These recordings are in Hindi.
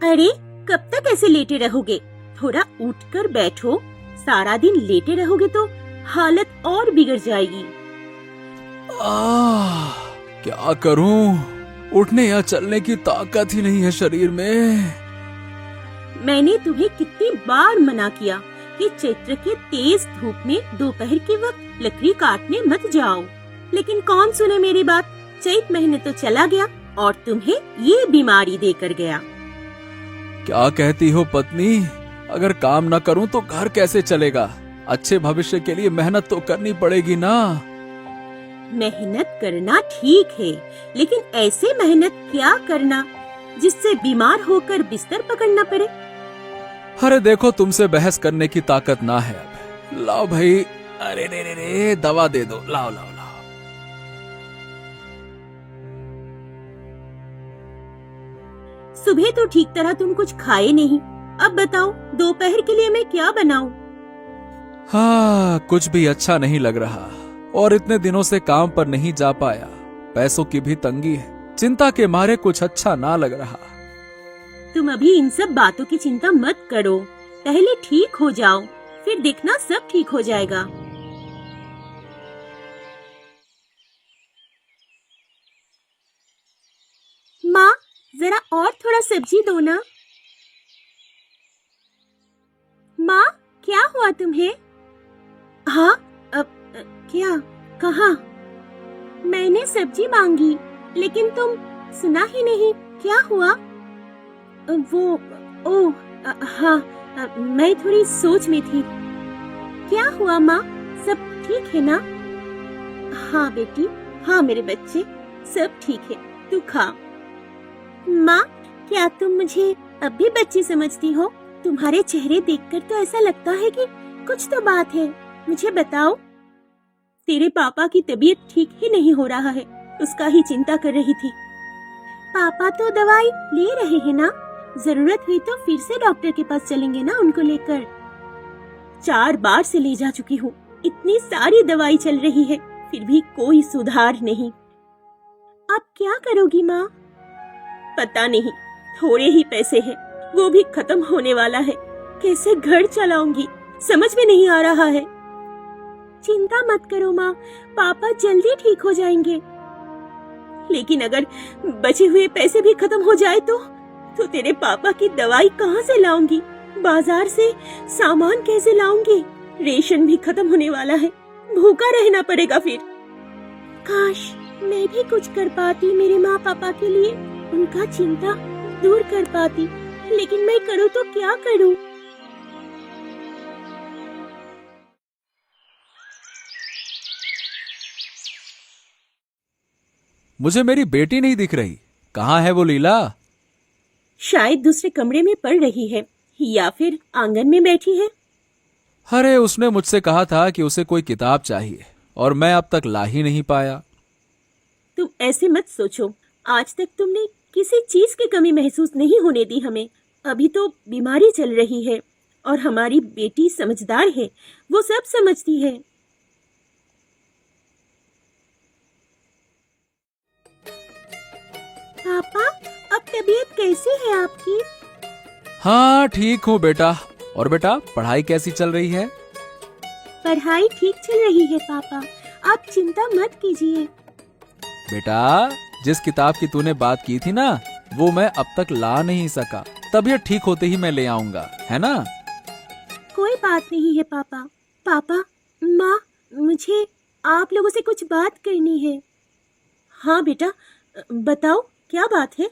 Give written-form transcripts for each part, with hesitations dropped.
अरे कब तक ऐसे लेटे रहोगे? थोड़ा उठकर बैठो। सारा दिन लेटे रहोगे तो हालत और बिगड़ जाएगी। क्या करूं? उठने या चलने की ताकत ही नहीं है शरीर में। मैंने तुम्हें कितनी बार मना किया कि चैत्र के तेज धूप में दोपहर के वक्त लकड़ी काटने मत जाओ, लेकिन कौन सुने मेरी बात। चैत महीने तो चला गया और तुम्हें ये बीमारी देकर गया। क्या कहती हो पत्नी? अगर काम न करूं तो घर कैसे चलेगा? अच्छे भविष्य के लिए मेहनत तो करनी पड़ेगी ना। मेहनत करना ठीक है, लेकिन ऐसे मेहनत क्या करना जिससे बीमार होकर बिस्तर पकड़ना पड़े। अरे देखो, तुमसे बहस करने की ताकत ना है अब। लाओ भाई, अरे रे रे रे, दवा दे दो। लाओ लाओ लाओ। सुबह तो ठीक तरह तुम कुछ खाए नहीं, अब बताओ दोपहर के लिए मैं क्या बनाऊं? हाँ, कुछ भी अच्छा नहीं लग रहा और इतने दिनों से काम पर नहीं जा पाया। पैसों की भी तंगी है, चिंता के मारे कुछ अच्छा ना लग रहा। तुम अभी इन सब बातों की चिंता मत करो, पहले ठीक हो जाओ, फिर देखना सब ठीक हो जाएगा। माँ, जरा और थोड़ा सब्जी दो ना। माँ, क्या हुआ तुम्हें? हाँ, क्या? कहाँ? मैंने सब्जी मांगी, लेकिन तुम सुना ही नहीं। क्या हुआ? हाँ, मैं थोड़ी सोच में थी। क्या हुआ माँ? सब ठीक है ना? हाँ बेटी, हाँ मेरे बच्चे, सब ठीक है। तू खा। माँ, क्या तुम मुझे अब भी बच्ची समझती हो? तुम्हारे चेहरे देखकर तो ऐसा लगता है कि कुछ तो बात है। मुझे बताओ। तेरे पापा की तबीयत ठीक ही नहीं हो रहा है, उसका ही चिंता कर रही थी। पापा तो दवाई ले रहे हैं ना, जरूरत हुई तो फिर से डॉक्टर के पास चलेंगे ना उनको लेकर। 4 बार से ले जा चुकी हूँ, इतनी सारी दवाई चल रही है, फिर भी कोई सुधार नहीं। अब क्या करोगी माँ? पता नहीं, थोड़े ही पैसे हैं, वो भी खत्म होने वाला है। कैसे घर चलाऊंगी समझ में नहीं आ रहा है। चिंता मत करो माँ, पापा जल्दी ठीक हो जाएंगे। लेकिन अगर बचे हुए पैसे भी खत्म हो जाए तो तेरे पापा की दवाई कहाँ से लाऊंगी? बाजार से सामान कैसे लाऊंगी? रेशन भी खत्म होने वाला है, भूखा रहना पड़ेगा फिर। काश मैं भी कुछ कर पाती मेरे माँ पापा के लिए, उनका चिंता दूर कर पाती, लेकिन मैं करूँ तो क्या करूँ? मुझे मेरी बेटी नहीं दिख रही, कहाँ है वो लीला? शायद दूसरे कमरे में पढ़ रही है या फिर आंगन में बैठी है। अरे उसने मुझसे कहा था कि उसे कोई किताब चाहिए और मैं अब तक ला ही नहीं पाया। तुम ऐसे मत सोचो, आज तक तुमने किसी चीज की कमी महसूस नहीं होने दी हमें। अभी तो बीमारी चल रही है और हमारी बेटी समझदार है, वो सब समझती है। पापा, अब तबीयत कैसी है आपकी? हाँ ठीक हूँ बेटा। और बेटा, पढ़ाई कैसी चल रही है? पढ़ाई ठीक चल रही है पापा, आप चिंता मत कीजिए। बेटा, जिस किताब की तूने बात की थी ना, वो मैं अब तक ला नहीं सका। तबीयत ठीक होते ही मैं ले आऊंगा, है ना? कोई बात नहीं है पापा। पापा, माँ, मुझे आप लोगों से कुछ बात करनी है। हाँ बेटा, बताओ क्या बात है?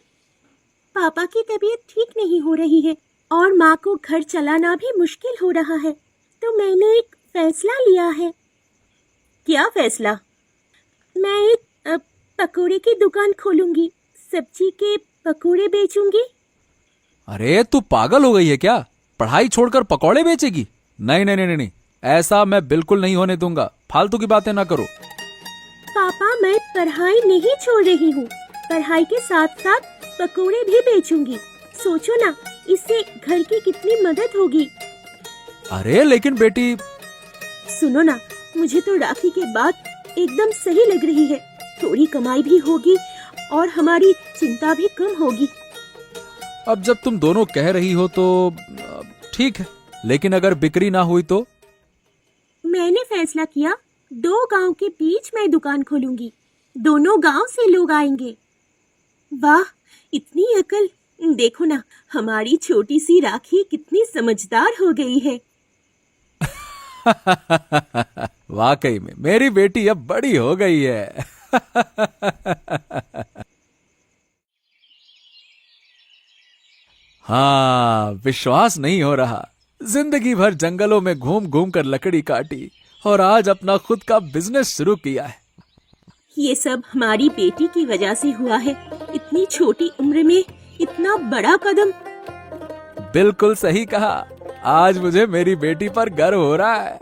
पापा की तबीयत ठीक नहीं हो रही है और माँ को घर चलाना भी मुश्किल हो रहा है, तो मैंने एक फैसला लिया है। क्या फैसला? मैं एक पकोड़े की दुकान खोलूंगी, सब्जी के पकोड़े बेचूंगी। अरे तू पागल हो गई है क्या? पढ़ाई छोड़कर पकौड़े बेचेगी? नहीं नहीं नहीं नहीं, ऐसा मैं बिल्कुल नहीं होने दूंगा। फालतू की बातें ना करो। पापा, मैं पढ़ाई नहीं छोड़ रही हूँ, पढ़ाई के साथ साथ पकोड़े भी बेचूंगी। सोचो ना, इससे घर की कितनी मदद होगी। अरे लेकिन बेटी। सुनो ना, मुझे तो राखी के बाद एकदम सही लग रही है। थोड़ी कमाई भी होगी और हमारी चिंता भी कम होगी। अब जब तुम दोनों कह रही हो तो ठीक है, लेकिन अगर बिक्री ना हुई तो? मैंने फैसला किया, 2 गांव के बीच मैं दुकान खोलूंगी। दोनों गांव से लोग आएंगे। वाह, इतनी अकल! देखो ना, हमारी छोटी सी राखी कितनी समझदार हो गई है। वाकई में मेरी बेटी अब बड़ी हो गई है। हाँ, विश्वास नहीं हो रहा। जिंदगी भर जंगलों में घूम घूम कर लकड़ी काटी और आज अपना खुद का बिजनेस शुरू किया है। ये सब हमारी बेटी की वजह से हुआ है। इतनी छोटी उम्र में इतना बड़ा कदम। बिल्कुल सही कहा। आज मुझे मेरी बेटी पर गर्व हो रहा है।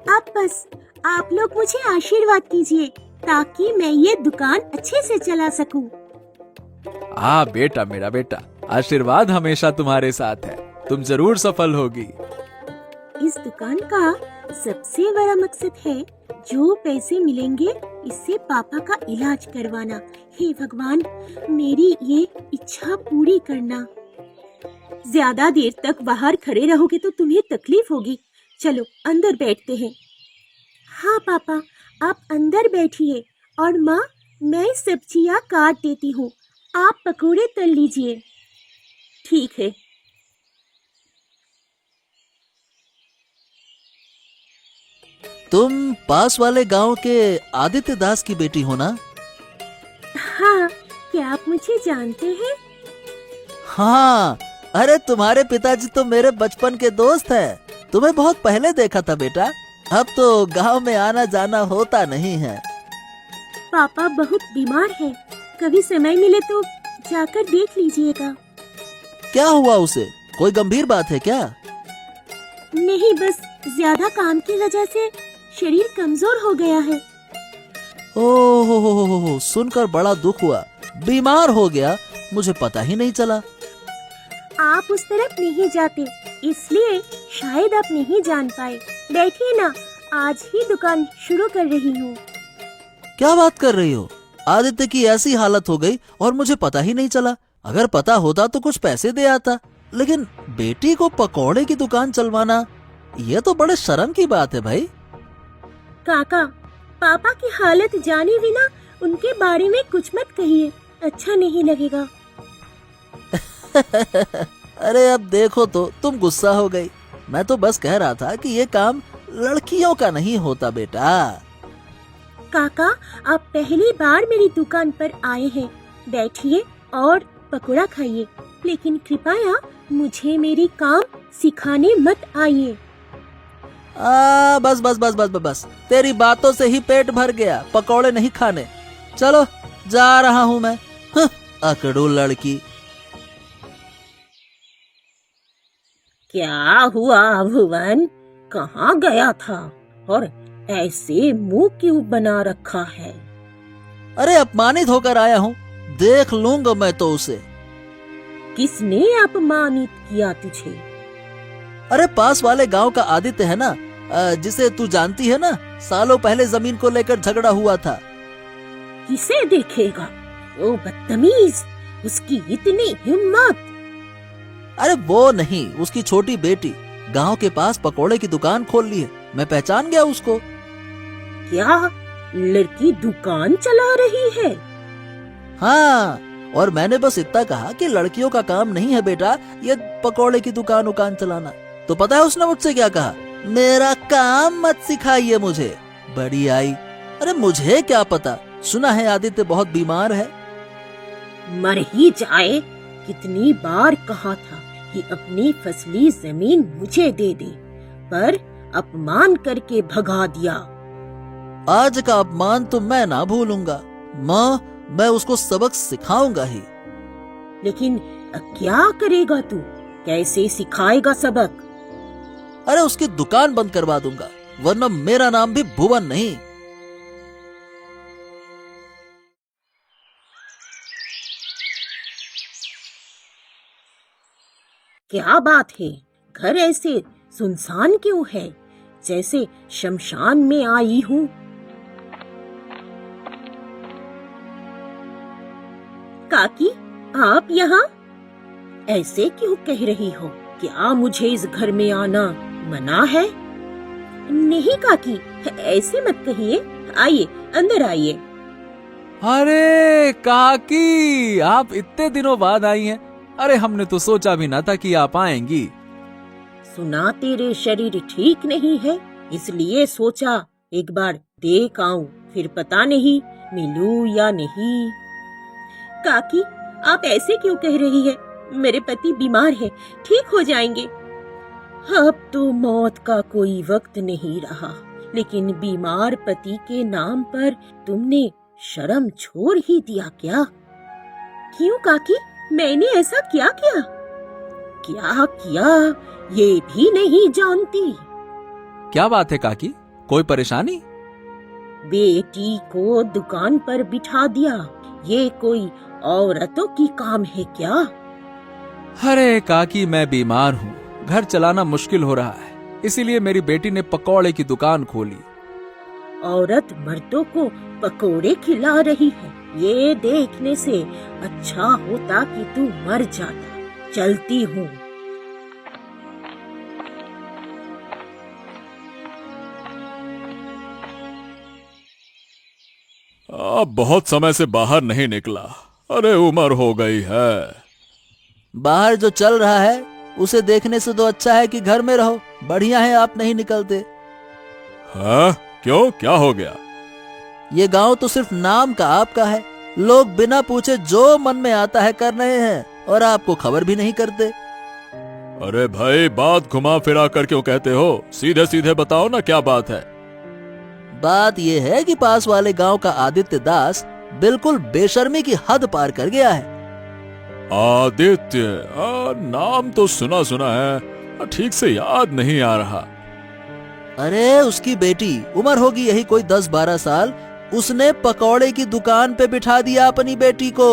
अब बस आप लोग मुझे आशीर्वाद कीजिए ताकि मैं ये दुकान अच्छे से चला सकूं। बेटा, मेरा बेटा, आशीर्वाद हमेशा तुम्हारे साथ है। तुम जरूर सफल होगी। इस दुकान का सबसे बड़ा मकसद है, जो पैसे मिलेंगे इससे पापा का इलाज करवाना। हे भगवान, मेरी ये इच्छा पूरी करना। ज्यादा देर तक बाहर खड़े रहोगे तो तुम्हें तकलीफ होगी। चलो अंदर बैठते हैं। हाँ पापा, आप अंदर बैठिए और माँ, मैं सब्जियाँ काट देती हूँ। आप पकौड़े तल लीजिए। ठीक है। तुम पास वाले गांव के आदित्य दास की बेटी हो ना? हाँ, क्या आप मुझे जानते हैं? हाँ, अरे तुम्हारे पिताजी तो मेरे बचपन के दोस्त हैं। तुम्हें बहुत पहले देखा था बेटा। अब तो गांव में आना जाना होता नहीं है। पापा बहुत बीमार है, कभी समय मिले तो जाकर देख लीजिएगा। क्या हुआ उसे? कोई गंभीर बात है क्या? नहीं, बस ज्यादा काम की वजह से शरीर कमजोर हो गया है। ओह, सुनकर बड़ा दुख हुआ। बीमार हो गया, मुझे पता ही नहीं चला। आप उस तरफ नहीं जाते, इसलिए शायद आप नहीं जान पाए। बैठिए ना, आज ही दुकान शुरू कर रही हूँ। क्या बात कर रही हो? आदित्य की ऐसी हालत हो गई और मुझे पता ही नहीं चला। अगर पता होता तो कुछ पैसे दे आता, लेकिन बेटी को पकौड़े की दुकान चलवाना, ये तो बड़े शर्म की बात है भाई। काका, पापा की हालत जाने बिना उनके बारे में कुछ मत कहिए, अच्छा नहीं लगेगा। अरे अब देखो तो तुम गुस्सा हो गई। मैं तो बस कह रहा था कि ये काम लड़कियों का नहीं होता बेटा। काका, आप पहली बार मेरी दुकान पर आए हैं। बैठिए और पकौड़ा खाइए, लेकिन कृपया मुझे मेरी काम सिखाने मत आइए। बस बस बस बस बस, तेरी बातों से ही पेट भर गया। पकौड़े नहीं खाने। चलो, जा रहा हूँ मैं। अकड़ू लड़की। क्या हुआ भुवन, कहाँ गया था और ऐसे मुंह क्यों बना रखा है? अरे अपमानित होकर आया हूँ, देख लूंगा मैं तो उसे। किसने अपमानित किया तुझे? अरे पास वाले गांव का आदित्य है ना, जिसे तू जानती है ना, सालों पहले जमीन को लेकर झगड़ा हुआ था। किसे देखेगा वो बदतमीज, उसकी इतनी हिम्मत। अरे वो नहीं, उसकी छोटी बेटी गांव के पास पकोड़े की दुकान खोल ली है। मैं पहचान गया उसको। क्या लड़की दुकान चला रही है? हाँ, और मैंने बस इतना कहा कि लड़कियों का काम नहीं है बेटा ये पकोड़े की दुकान चलाना। तो पता है उसने मुझसे क्या कहा? मेरा काम मत सिखाइए मुझे, बड़ी आई। अरे मुझे क्या पता, सुना है आदित्य बहुत बीमार है। मर ही जाए, कितनी बार कहा था कि अपनी फसली जमीन मुझे दे दे, पर अपमान करके भगा दिया। आज का अपमान तो मैं ना भूलूंगा माँ, मैं उसको सबक सिखाऊंगा ही। लेकिन क्या करेगा तू? कैसे सिखाएगा सबक? अरे उसकी दुकान बंद करवा दूंगा, वरना मेरा नाम भी भुवन नहीं। क्या बात है, घर ऐसे सुनसान क्यों है, जैसे शमशान में आई हूँ? काकी, आप यहाँ? ऐसे क्यों कह रही हो? क्या मुझे इस घर में आना मना है? नहीं काकी, ऐसे मत कहिए। आइए, अंदर आइए। अरे काकी, आप इतने दिनों बाद आई हैं। अरे हमने तो सोचा भी ना था कि आप आएंगी। सुना तेरे शरीर ठीक नहीं है, इसलिए सोचा एक बार देख आऊं, फिर पता नहीं मिलूं या नहीं। काकी, आप ऐसे क्यों कह रही है? मेरे पति बीमार है, ठीक हो जाएंगे। अब तो मौत का कोई वक्त नहीं रहा, लेकिन बीमार पति के नाम पर तुमने शर्म छोड़ ही दिया क्या? क्यों काकी, मैंने ऐसा क्या किया? क्या किया ये भी नहीं जानती। क्या बात है काकी, कोई परेशानी? बेटी को दुकान पर बिठा दिया, ये कोई औरतों की काम है क्या? अरे काकी, मैं बीमार हूँ, घर चलाना मुश्किल हो रहा है, इसीलिए मेरी बेटी ने पकौड़े की दुकान खोली। औरत मर्दों को पकोड़े खिला रही है, ये देखने से अच्छा होता कि तू मर जाता। चलती हूँ। अब बहुत समय से बाहर नहीं निकला। अरे उम्र हो गई है। बाहर जो चल रहा है उसे देखने से तो अच्छा है कि घर में रहो। बढ़िया है आप नहीं निकलते। हाँ, क्यों, क्या हो गया? ये गांव तो सिर्फ नाम का आपका है। लोग बिना पूछे जो मन में आता है कर रहे हैं और आपको खबर भी नहीं करते। अरे भाई, बात घुमा फिरा कर क्यों कहते हो? सीधे सीधे बताओ ना, क्या बात है? बात यह है कि पास वाले गांव का आदित्य दास बिल्कुल बेशर्मी की हद पार कर गया है। आदित्य? नाम तो सुना सुना है, ठीक से याद नहीं आ रहा। अरे उसकी बेटी, उम्र होगी यही कोई 10-12 साल, उसने पकौड़े की दुकान पे बिठा दिया अपनी बेटी को।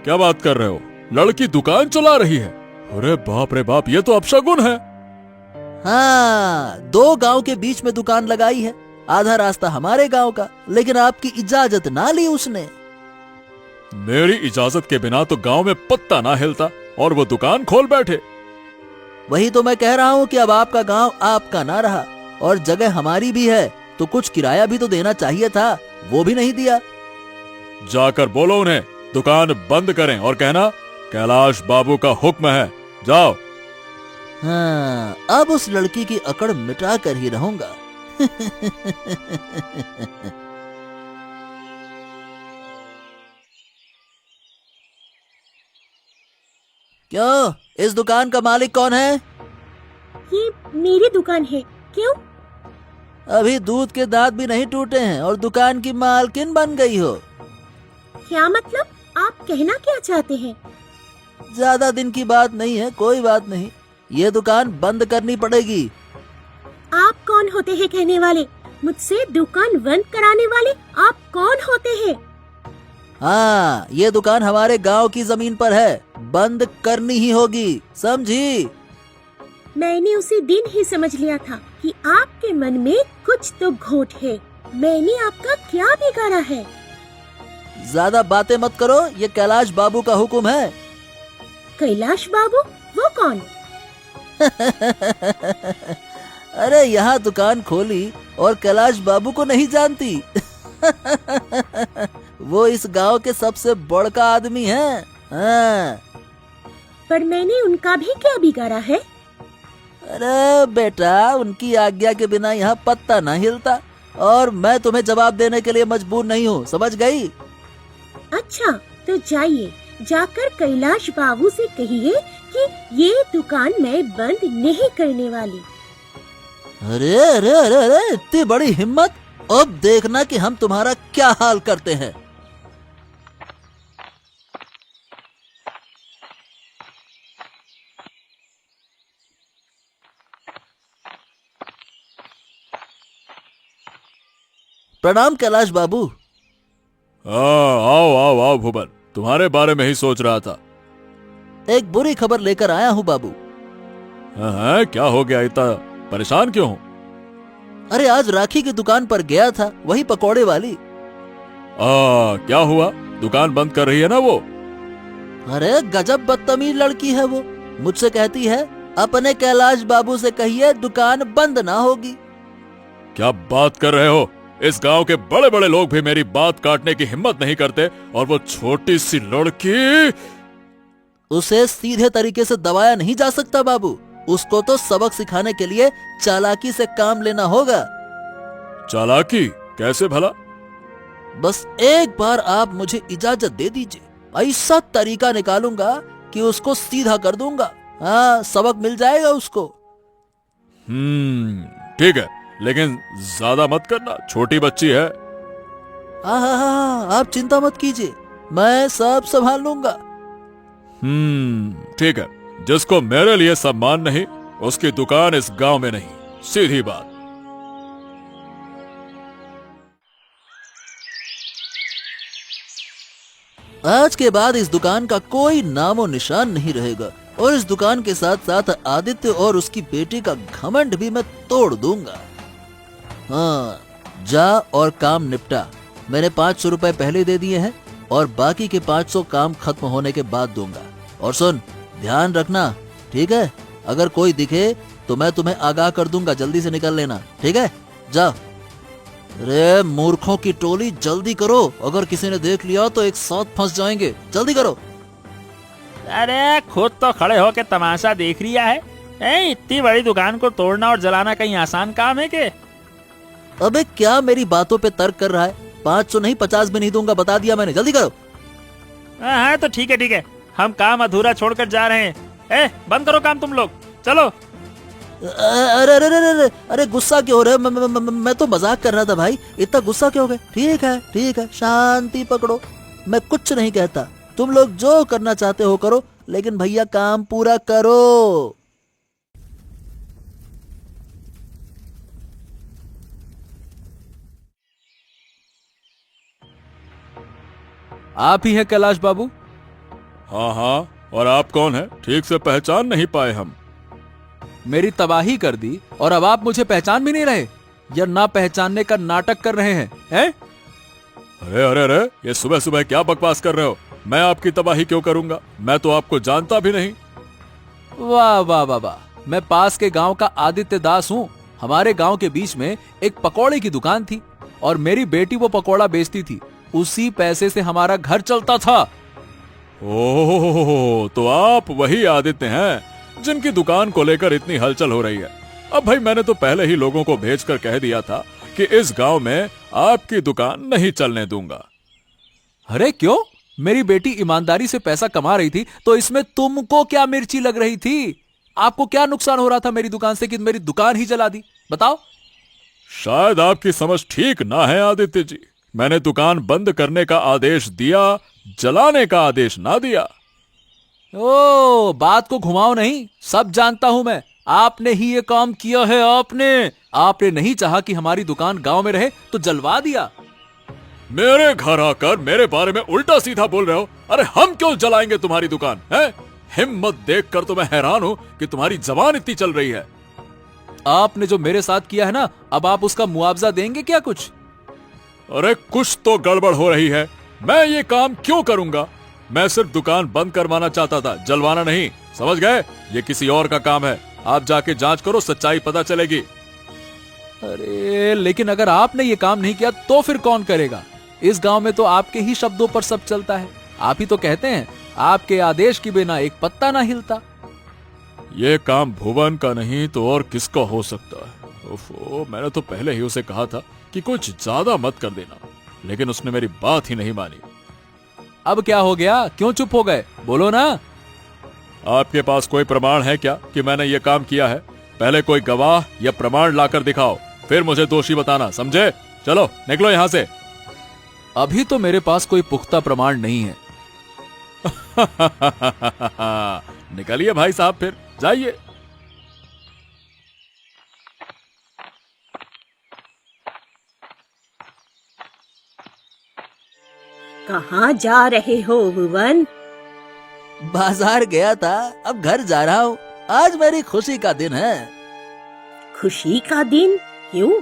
क्या बात कर रहे हो? लड़की दुकान चला रही है? अरे बाप रे बाप, ये तो अपशगुन है। हाँ, 2 गांव के बीच में दुकान लगाई है, आधा रास्ता हमारे गांव का, लेकिन आपकी इजाजत ना ली उसने। मेरी इजाजत के बिना तो गांव में पत्ता ना हिलता और वो दुकान खोल बैठे। वही तो मैं कह रहा हूँ कि अब आपका गांव आपका ना रहा और जगह हमारी भी है, तो कुछ किराया भी तो देना चाहिए था, वो भी नहीं दिया। जाकर बोलो उन्हें दुकान बंद करें और कहना कैलाश बाबू का हुक्म है, जाओ। हाँ, अब उस लड़की की अकड़ मिटा कर ही रहूंगा। क्यों, इस दुकान का मालिक कौन है? ये मेरी दुकान है। क्यों? अभी दूध के दांत भी नहीं टूटे हैं और दुकान की मालकिन बन गई हो। क्या मतलब? आप कहना क्या चाहते हैं? ज्यादा दिन की बात नहीं है, कोई बात नहीं, ये दुकान बंद करनी पड़ेगी। आप कौन होते हैं कहने वाले? मुझसे दुकान बंद कराने वाले आप कौन होते हैं? हाँ, ये दुकान हमारे गांव की जमीन पर है, बंद करनी ही होगी, समझी? मैंने उसी दिन ही समझ लिया था कि आपके मन में कुछ तो खोट है। मैंने आपका क्या बिगाड़ा है? ज्यादा बातें मत करो, ये कैलाश बाबू का हुक्म है। कैलाश बाबू? वो कौन? अरे यहाँ दुकान खोली और कैलाश बाबू को नहीं जानती? वो इस गांव के सबसे बड़का आदमी है। हाँ। पर मैंने उनका भी क्या बिगाड़ा है? अरे बेटा, उनकी आज्ञा के बिना यहाँ पत्ता ना हिलता और मैं तुम्हें जवाब देने के लिए मजबूर नहीं हूँ, समझ गई? अच्छा, तो जाइए, जाकर कैलाश बाबू से कहिए कि ये दुकान मैं बंद नहीं करने वाली। अरे अरे अरे अरे, इतनी बड़ी हिम्मत! अब देखना कि हम तुम्हारा क्या हाल करते हैं। प्रणाम कैलाश बाबू। आओ आओ आओ भुवन, तुम्हारे बारे में ही सोच रहा था। एक बुरी खबर लेकर आया हूँ बाबू। हाँ, क्या हो गया, इतना परेशान क्यों हो? अरे आज राखी की दुकान पर गया था, वही पकौड़े वाली। क्या हुआ? दुकान बंद कर रही है ना वो। अरे गजब बदतमीज लड़की है वो। मुझसे कहती है अपने कैलाश बाबू से कहिए दुकान बंद ना होगी। क्या बात कर रहे हो? इस गांव के बड़े बड़े लोग भी मेरी बात काटने की हिम्मत नहीं करते, और वो छोटी सी लड़की। उसे सीधे तरीके से दबाया नहीं जा सकता बाबू। उसको तो सबक सिखाने के लिए चालाकी से काम लेना होगा। चालाकी कैसे भला? बस एक बार आप मुझे इजाजत दे दीजिए, ऐसा तरीका निकालूंगा कि उसको सीधा कर दूंगा। हाँ, सबक मिल जाएगा उसको। ठीक है, लेकिन ज्यादा मत करना, छोटी बच्ची है। हाँ, आप चिंता मत कीजिए, मैं सब संभाल लूंगा। ठीक है, जिसको मेरे लिए सम्मान नहीं उसकी दुकान इस गांव में नहीं, सीधी बात। आज के बाद इस दुकान का कोई नामो निशान नहीं रहेगा, और इस दुकान के साथ साथ आदित्य और उसकी बेटी का घमंड भी मैं तोड़ दूंगा। हाँ, जा और काम निपटा। मैंने 500 रुपए पहले दे दिए हैं, और बाकी के 500 काम खत्म होने के बाद दूंगा। और सुन, ध्यान रखना, ठीक है? अगर कोई दिखे तो मैं तुम्हें आगाह कर दूंगा, जल्दी से निकल लेना, ठीक है? जा। अरे मूर्खों की टोली, जल्दी करो, अगर किसी ने देख लिया तो एक साथ फंस जाएंगे, जल्दी करो। अरे खुद तो खड़े होके तमाशा देख रिया है। इतनी बड़ी दुकान को तोड़ना और जलाना कहीं आसान काम है के? अबे क्या मेरी बातों पे तर्क कर रहा है? 500 नहीं 50 भी नहीं दूंगा, बता दिया मैंने, जल्दी करो। हाँ तो ठीक है, हम काम अधूरा छोड़कर जा रहे हैं। बंद करो काम तुम लोग, चलो। अरे अरे अरे अरे अरे गुस्सा क्यों हो रहे हो? मैं तो मजाक कर रहा था भाई, इतना गुस्सा क्यों हो गए? ठीक है, शांति पकड़ो, मैं कुछ नहीं कहता। तुम लोग जो करना चाहते हो करो, लेकिन भैया काम पूरा करो। आप ही हैं कैलाश बाबू? हाँ, और आप कौन हैं? ठीक से पहचान नहीं पाए हम। मेरी तबाही कर दी और अब आप मुझे पहचान भी नहीं रहे, या ना पहचानने का नाटक कर रहे हैं? अरे, ये सुबह सुबह क्या बकवास कर रहे हो? मैं आपकी तबाही क्यों करूंगा? मैं तो आपको जानता भी नहीं। वाह वाह वाह वाह, मैं पास के गांव का आदित्य दास हूँ। हमारे गांव के बीच में एक पकौड़े की दुकान थी, और मेरी बेटी वो पकौड़ा बेचती थी। उसी पैसे से हमारा घर चलता था। ओह, तो आप वही आदित्य हैं जिनकी दुकान को लेकर इतनी हलचल हो रही है। अब भाई, मैंने तो पहले ही लोगों को भेजकर कह दिया था कि इस गांव में आपकी दुकान नहीं चलने दूंगा। अरे क्यों? मेरी बेटी ईमानदारी से पैसा कमा रही थी, तो इसमें तुमको क्या मिर्ची लग रही थी? आपको क्या नुकसान हो रहा था मेरी दुकान से कि मेरी दुकान ही जला दी? बताओ। शायद आपकी समझ ठीक ना है आदित्य जी। मैंने दुकान बंद करने का आदेश दिया, जलाने का आदेश ना दिया। ओ, बात को घुमाओ नहीं, सब जानता हूं मैं। आपने ही ये काम किया है। आपने नहीं चाहा कि हमारी दुकान गांव में रहे तो जलवा दिया। मेरे घर आकर मेरे बारे में उल्टा सीधा बोल रहे हो? अरे हम क्यों जलाएंगे तुम्हारी दुकान है? हिम्मत देखकर तो मैं हैरान हूं कि तुम्हारी जबान इतनी चल रही है। आपने जो मेरे साथ किया है ना, अब आप उसका मुआवजा देंगे क्या कुछ? अरे कुछ तो गड़बड़ हो रही है। मैं ये काम क्यों करूंगा? मैं सिर्फ दुकान बंद करवाना चाहता था, जलवाना नहीं, समझ गए? ये किसी और का काम है। आप जाके जांच करो, सच्चाई पता चलेगी। अरे लेकिन अगर आपने ये काम नहीं किया तो फिर कौन करेगा? इस गांव में तो आपके ही शब्दों पर सब चलता है। आप ही तो कहते हैं, आपके आदेश के बिना एक पत्ता ना हिलता। ये काम भुवन का नहीं तो और किसका हो सकता है? ओफो, मैंने तो पहले ही उसे कहा था कि कुछ ज्यादा मत कर देना, लेकिन उसने मेरी बात ही नहीं मानी। अब क्या हो गया? क्यों चुप हो गए? बोलो ना। आपके पास कोई प्रमाण है क्या कि मैंने ये काम किया है? पहले कोई गवाह या प्रमाण लाकर दिखाओ, फिर मुझे दोषी बताना, समझे? चलो निकलो यहां से। अभी तो मेरे पास कोई पुख्ता प्रमाण नहीं है। निकलिए भाई साहब, फिर जाइए। कहाँ जा रहे हो भुवन? बाजार गया था, अब घर जा रहा हूँ। आज मेरी खुशी का दिन है। खुशी का दिन? क्यों?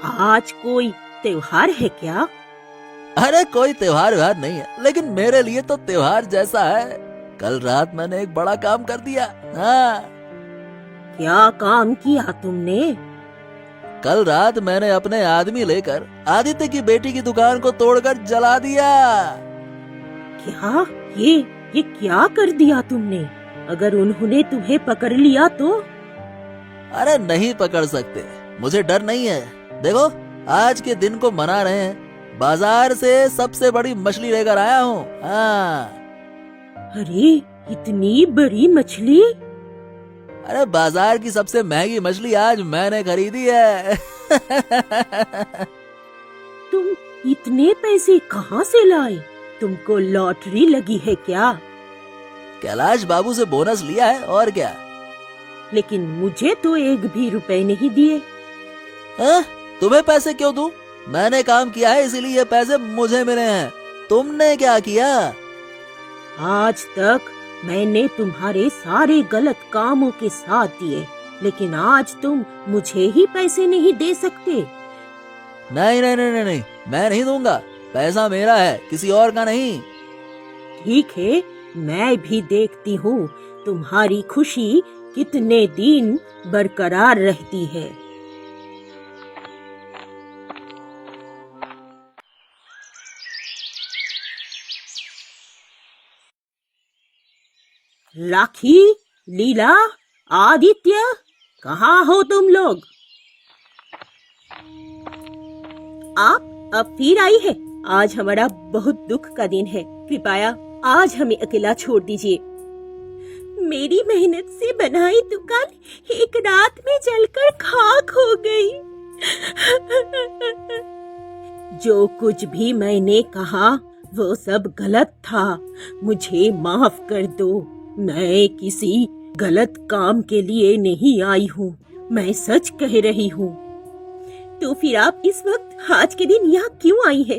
आज कोई त्योहार है क्या? अरे कोई त्योहार व्योहार नहीं है, लेकिन मेरे लिए तो त्योहार जैसा है। कल रात मैंने एक बड़ा काम कर दिया। हाँ, क्या काम किया तुमने? कल रात मैंने अपने आदमी लेकर आदित्य की बेटी की दुकान को तोड़कर जला दिया। क्या? ये क्या कर दिया तुमने? अगर उन्होंने तुम्हें पकड़ लिया तो? अरे नहीं पकड़ सकते, मुझे डर नहीं है। देखो, आज के दिन को मना रहे हैं। बाजार से सबसे बड़ी मछली लेकर आया हूँ। हाँ। अरे इतनी बड़ी मछली? अरे बाजार की सबसे महंगी मछली आज मैंने खरीदी है। तुम इतने पैसे कहाँ से लाए? तुमको लॉटरी लगी है क्या? कैलाश बाबू से बोनस लिया है और क्या। लेकिन मुझे तो एक भी रुपए नहीं दिए। तुम्हें पैसे क्यों दूं? मैंने काम किया है इसीलिए ये पैसे मुझे मिले हैं। तुमने क्या किया? आज तक मैंने तुम्हारे सारे गलत कामों के साथ दिए, लेकिन आज तुम मुझे ही पैसे नहीं दे सकते। नहीं नहीं नहीं नहीं, नहीं। मैं नहीं दूंगा। पैसा मेरा है, किसी और का नहीं। ठीक है, मैं भी देखती हूँ तुम्हारी खुशी कितने दिन बरकरार रहती है। राखी, लीला, आदित्य, कहाँ हो तुम लोग? आप अब फिर आई है। आज हमारा बहुत दुख का दिन है। कृपया आज हमें अकेला छोड़ दीजिए। मेरी मेहनत से बनाई दुकान एक रात में जलकर खाक हो गई। जो कुछ भी मैंने कहा वो सब गलत था। मुझे माफ कर दो। मैं किसी गलत काम के लिए नहीं आई हूँ। मैं सच कह रही हूँ। तो फिर आप इस वक्त आज के दिन यहाँ क्यों आई है?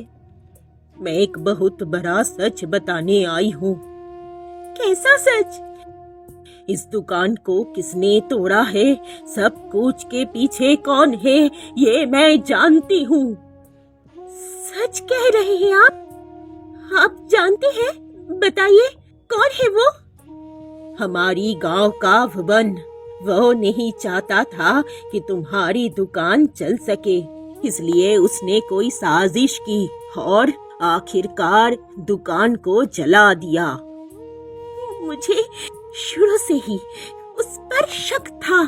मैं एक बहुत बड़ा सच बताने आई हूँ। कैसा सच? इस दुकान को किसने तोड़ा है, सब कुछ के पीछे कौन है, ये मैं जानती हूँ। सच कह रहे हैं आप? आप जानते हैं? बताइए, कौन है वो? हमारी गांव का भुवन। वो नहीं चाहता था कि तुम्हारी दुकान चल सके, इसलिए उसने कोई साजिश की और आखिरकार दुकान को जला दिया। मुझे शुरू से ही उस पर शक था,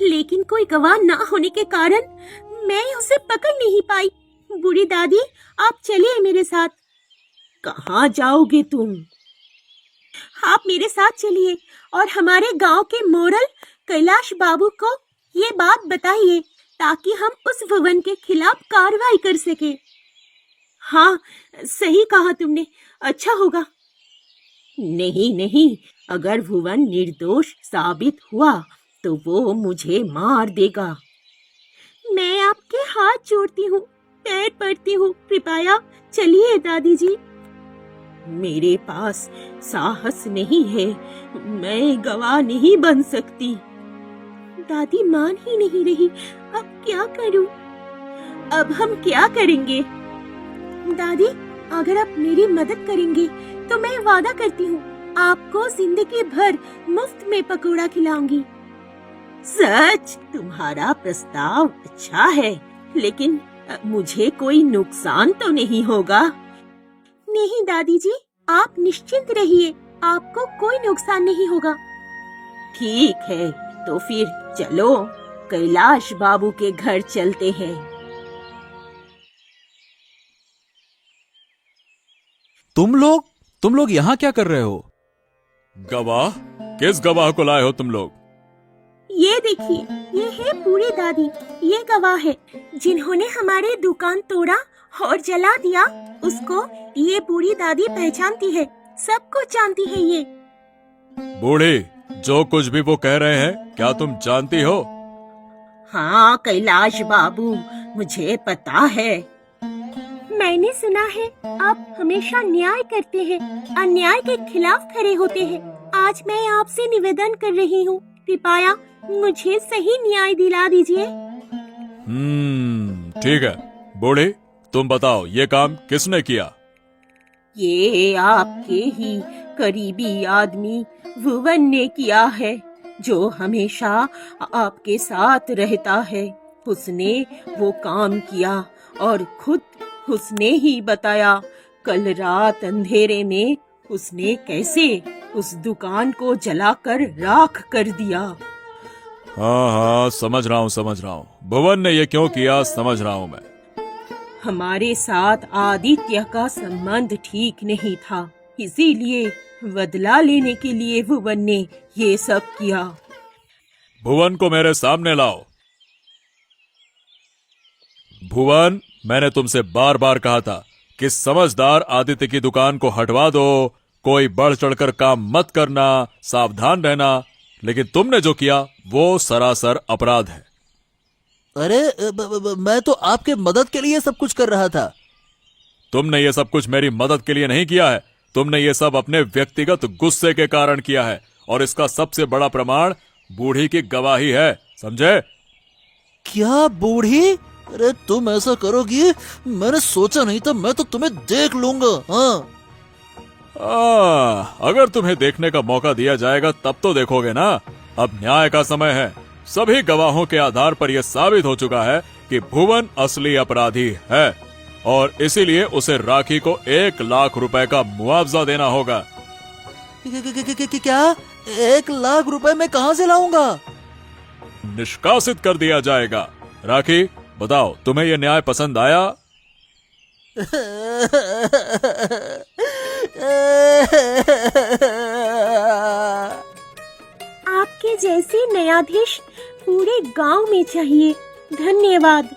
लेकिन कोई गवाह ना होने के कारण मैं उसे पकड़ नहीं पाई। बूढ़ी दादी, आप चलिए मेरे साथ। कहाँ जाओगे तुम? आप मेरे साथ चलिए और हमारे गांव के मोरल कैलाश बाबू को ये बात बताइए, ताकि हम उस भवन के खिलाफ कार्रवाई कर सके। हाँ, सही कहा तुमने, अच्छा होगा। नहीं नहीं, अगर भुवन निर्दोष साबित हुआ तो वो मुझे मार देगा। मैं आपके हाथ जोड़ती हूँ, पैर पड़ती हूँ, कृपया चलिए दादी जी। मेरे पास साहस नहीं है, मैं गवाह नहीं बन सकती। दादी मान ही नहीं रही, अब क्या करूं? अब हम क्या करेंगे? दादी, अगर आप मेरी मदद करेंगे तो मैं वादा करती हूँ आपको जिंदगी भर मुफ्त में पकौड़ा खिलाऊंगी। सच? तुम्हारा प्रस्ताव अच्छा है, लेकिन मुझे कोई नुकसान तो नहीं होगा? नहीं दादी जी, आप निश्चिंत रहिए, आपको कोई नुकसान नहीं होगा। ठीक है, तो फिर चलो कैलाश बाबू के घर चलते हैं। तुम लोग यहाँ क्या कर रहे हो? गवाह? किस गवाह को लाए हो तुम लोग? ये देखिए, ये है बूढ़ी दादी। ये गवाह है जिन्होंने हमारे दुकान तोड़ा और जला दिया। उसको ये बूढ़ी दादी पहचानती है, सब कुछ जानती है ये। बूढ़ी, जो कुछ भी वो कह रहे हैं क्या तुम जानती हो? हाँ कैलाश बाबू, मुझे पता है। मैंने सुना है आप हमेशा न्याय करते हैं, अन्याय के खिलाफ खड़े होते हैं। आज मैं आपसे निवेदन कर रही हूँ, कृपया मुझे सही न्याय दिला दीजिए। ठीक है बूढ़ी, तुम बताओ ये काम किसने किया? ये आपके ही करीबी आदमी भुवन ने किया है, जो हमेशा आपके साथ रहता है। उसने वो काम किया और खुद उसने ही बताया कल रात अंधेरे में उसने कैसे उस दुकान को जलाकर राख कर दिया। हाँ हाँ, समझ रहा हूँ। भुवन ने ये क्यों किया समझ रहा हूँ मैं। हमारे साथ आदित्य का संबंध ठीक नहीं था, इसीलिए बदला लेने के लिए भुवन ने ये सब किया। भुवन को मेरे सामने लाओ। भुवन, मैंने तुमसे बार बार कहा था कि समझदार आदित्य की दुकान को हटवा दो, कोई बढ़ चढ़कर काम मत करना, सावधान रहना, लेकिन तुमने जो किया वो सरासर अपराध है। अरे मैं तो आपके मदद के लिए सब कुछ कर रहा था। तुमने ये सब कुछ मेरी मदद के लिए नहीं किया है, तुमने ये सब अपने व्यक्तिगत गुस्से के कारण किया है, और इसका सबसे बड़ा प्रमाण बूढ़ी की गवाही है, समझे? क्या बूढ़ी? अरे तुम ऐसा करोगी मैंने सोचा नहीं था। मैं तो तुम्हें देख लूंगा। हाँ, अगर तुम्हें देखने का मौका दिया जाएगा तब तो देखोगे ना। अब न्याय का समय है। सभी गवाहों के आधार पर यह साबित हो चुका है कि भुवन असली अपराधी है, और इसीलिए उसे राखी को 1 लाख रुपए का मुआवजा देना होगा। क्या 1 लाख रुपए मैं कहाँ से लाऊंगा? निष्कासित कर दिया जाएगा। राखी, बताओ तुम्हें यह न्याय पसंद आया? आपके जैसे न्यायाधीश पूरे गांव में चाहिए। धन्यवाद।